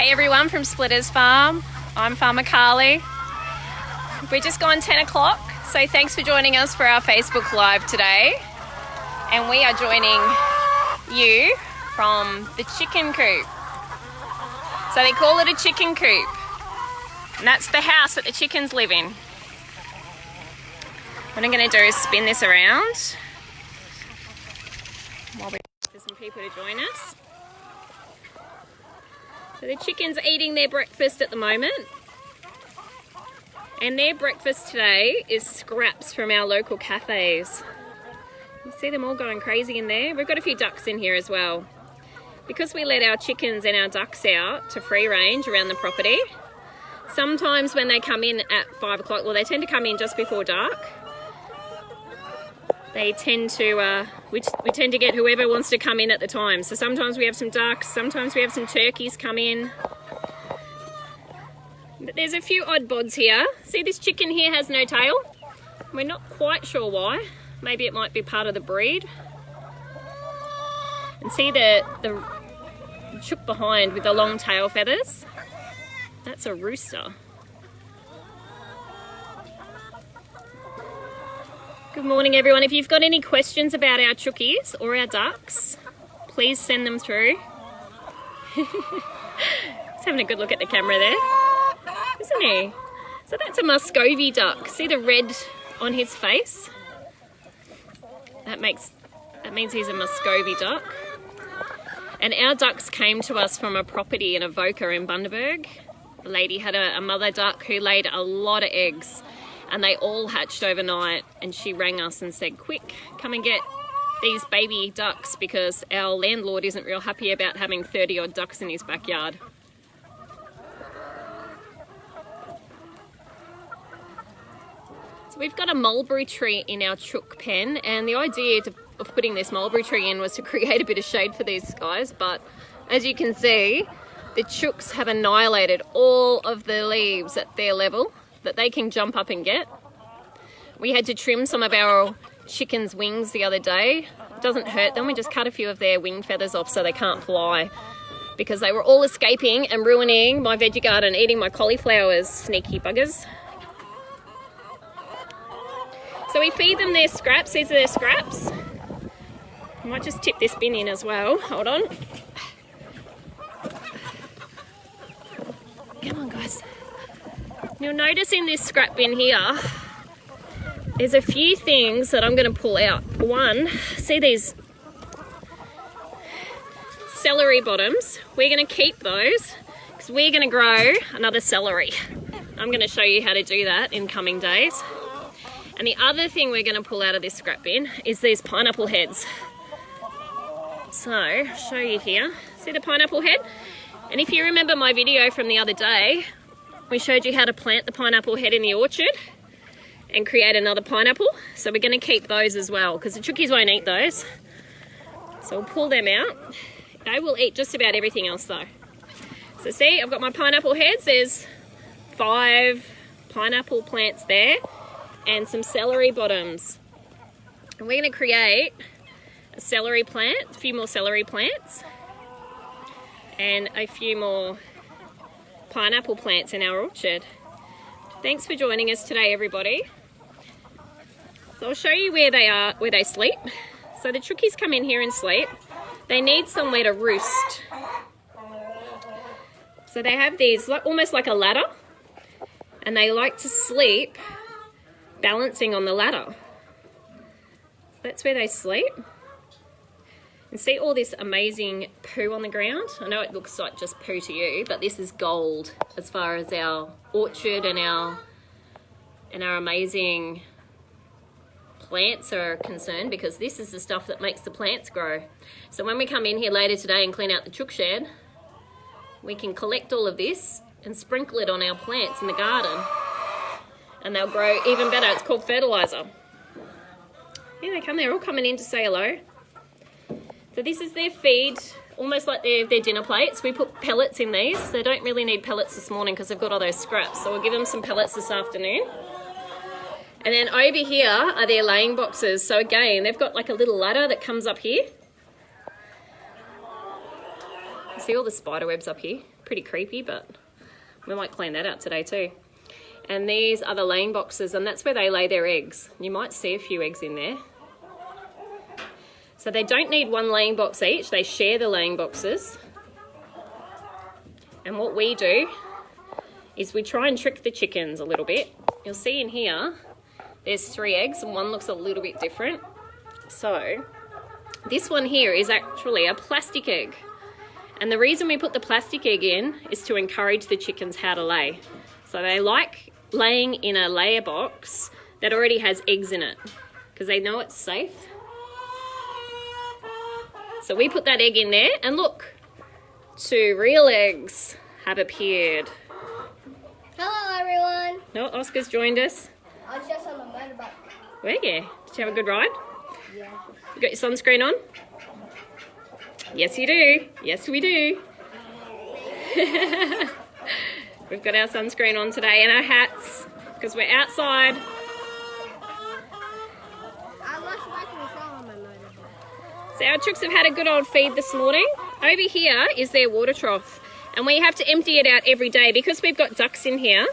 Hey everyone from Splitters Farm, I'm Farmer Carly. We're just gone 10 o'clock, so thanks for joining us for our Facebook Live today. And we are joining you from the chicken coop. So they call it a chicken coop. And that's the house that the chickens live in. What I'm going to do is spin this around while we wait for some people to join us. So the chickens are eating their breakfast at the moment. And their breakfast today is scraps from our local cafes. You see them all going crazy in there. We've got a few ducks in here as well. Because we let our chickens and our ducks out to free range around the property, sometimes when they come in at 5 o'clock, well, they tend to come in just before dark. They tend to, we tend to get whoever wants to come in at the time. So sometimes we have some ducks, sometimes we have some turkeys come in. But there's a few odd bods here. See, this chicken here has no tail. We're not quite sure why. Maybe it might be part of the breed. And see the chook behind with the long tail feathers? That's a rooster. Good morning everyone. If you've got any questions about our chookies or our ducks, please send them through. He's having a good look at the camera there, isn't he? So that's a muscovy duck. See the red on his face? That means he's a muscovy duck. And our ducks came to us from a property in Avoca in Bundaberg. The lady had a mother duck who laid a lot of eggs. And they all hatched overnight, and she rang us and said, quick, come and get these baby ducks because our landlord isn't real happy about having 30 odd ducks in his backyard. So we've got a mulberry tree in our chook pen, and the idea of putting this mulberry tree in was to create a bit of shade for these guys, but as you can see, the chooks have annihilated all of the leaves at their level that they can jump up and get. We had to trim some of our chickens' wings the other day. It doesn't hurt them, we just cut a few of their wing feathers off so they can't fly because they were all escaping and ruining my veggie garden, eating my cauliflowers, sneaky buggers. So we feed them their scraps, these are their scraps. I might just tip this bin in as well, hold on. Come on guys. You'll notice in this scrap bin here, there's a few things that I'm going to pull out. One, see these celery bottoms? We're going to keep those because we're going to grow another celery. I'm going to show you how to do that in coming days. And the other thing we're going to pull out of this scrap bin is these pineapple heads. So, I'll show you here. See the pineapple head? And if you remember my video from the other day, we showed you how to plant the pineapple head in the orchard and create another pineapple. So we're going to keep those as well because the chookies won't eat those. So we'll pull them out. They will eat just about everything else though. So see, I've got my pineapple heads. There's 5 pineapple plants there and some celery bottoms. And we're going to create a celery plant, a few more celery plants and a few more pineapple plants in our orchard. Thanks for joining us today everybody. So I'll show you where they are, where they sleep. So the chookies come in here and sleep. They need somewhere to roost. So they have these almost like a ladder and they like to sleep balancing on the ladder. That's where they sleep. And see all this amazing poo on the ground? I know it looks like just poo to you, but this is gold as far as our orchard and our amazing plants are concerned because this is the stuff that makes the plants grow. So when we come in here later today and clean out the chook shed, we can collect all of this and sprinkle it on our plants in the garden and they'll grow even better. It's called fertilizer. Here they come, they're all coming in to say hello. So this is their feed, almost like their dinner plates. We put pellets in these. They don't really need pellets this morning because they've got all those scraps. So we'll give them some pellets this afternoon. And then over here are their laying boxes. So again, they've got like a little ladder that comes up here. See all the spider webs up here? Pretty creepy, but we might clean that out today too. And these are the laying boxes, and that's where they lay their eggs. You might see a few eggs in there. So they don't need one laying box each, they share the laying boxes. And what we do is we try and trick the chickens a little bit. You'll see in here, there's 3 eggs and one looks a little bit different. So this one here is actually a plastic egg. And the reason we put the plastic egg in is to encourage the chickens how to lay. So they like laying in a layer box that already has eggs in it because they know it's safe. So we put that egg in there and look, 2 real eggs have appeared. Hello everyone. No, Oscar's joined us. I was just on the motorbike. Were you? Did you have a good ride? Yeah. You got your sunscreen on? Yes you do. Yes we do. We've got our sunscreen on today and our hats because we're outside. I lost my control on my motorbike. So our chooks have had a good old feed this morning. Over here is their water trough. And we have to empty it out every day because we've got ducks in here.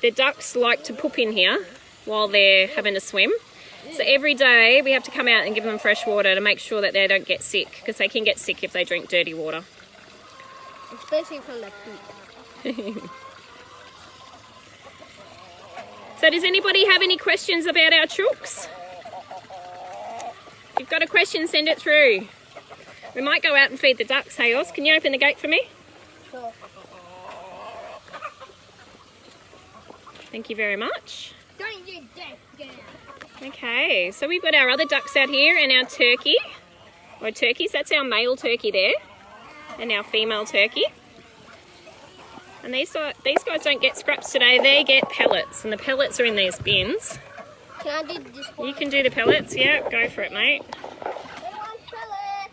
The ducks like to poop in here while they're having a swim. So every day we have to come out and give them fresh water to make sure that they don't get sick, because they can get sick if they drink dirty water. Especially from the poop. So does anybody have any questions about our chooks? If you've got a question, send it through. We might go out and feed the ducks. Hey Oz, can you open the gate for me? Sure. Thank you very much. Don't do that again. Okay, so we've got our other ducks out here and our turkey, or turkeys. That's our male turkey there, and our female turkey. And these guys don't get scraps today, they get pellets, and the pellets are in these bins. Can I do this one? You can do the pellets, yeah, go for it, mate.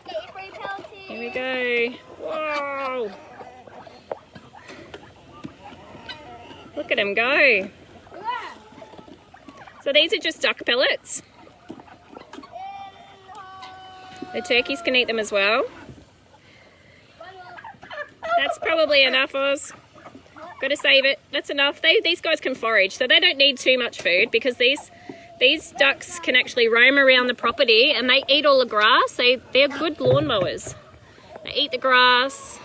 Get your free pellets Here we go. Whoa! Look at them go. So these are just duck pellets. The turkeys can eat them as well. That's probably enough, Oz. Got to save it. That's enough. These guys can forage, so they don't need too much food because these ducks can actually roam around the property and they eat all the grass. They're good lawn mowers. They eat the grass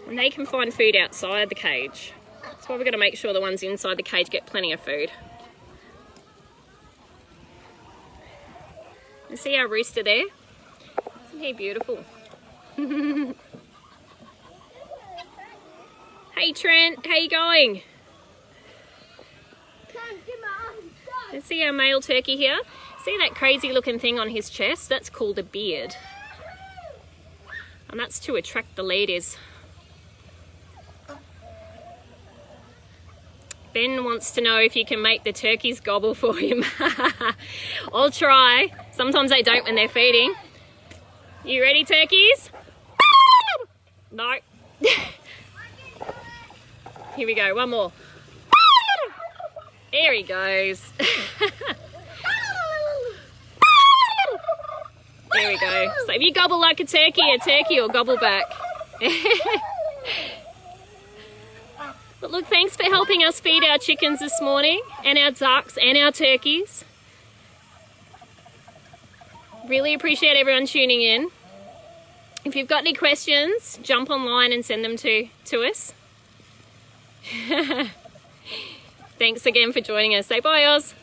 and they can find food outside the cage. That's why we've got to make sure the ones inside the cage get plenty of food. You see our rooster there? Isn't he beautiful? Hey Trent, how you going? Let's see our male turkey here. See that crazy looking thing on his chest? That's called a beard. And that's to attract the ladies. Ben wants to know if you can make the turkeys gobble for him. I'll try. Sometimes they don't when they're feeding. You ready, turkeys? No. Here we go, one more. There he goes. There we go. So if you gobble like a turkey will gobble back. But look, thanks for helping us feed our chickens this morning, and our ducks and our turkeys. Really appreciate everyone tuning in. If you've got any questions, jump online and send them to us. Thanks again for joining us. Say bye, Oz.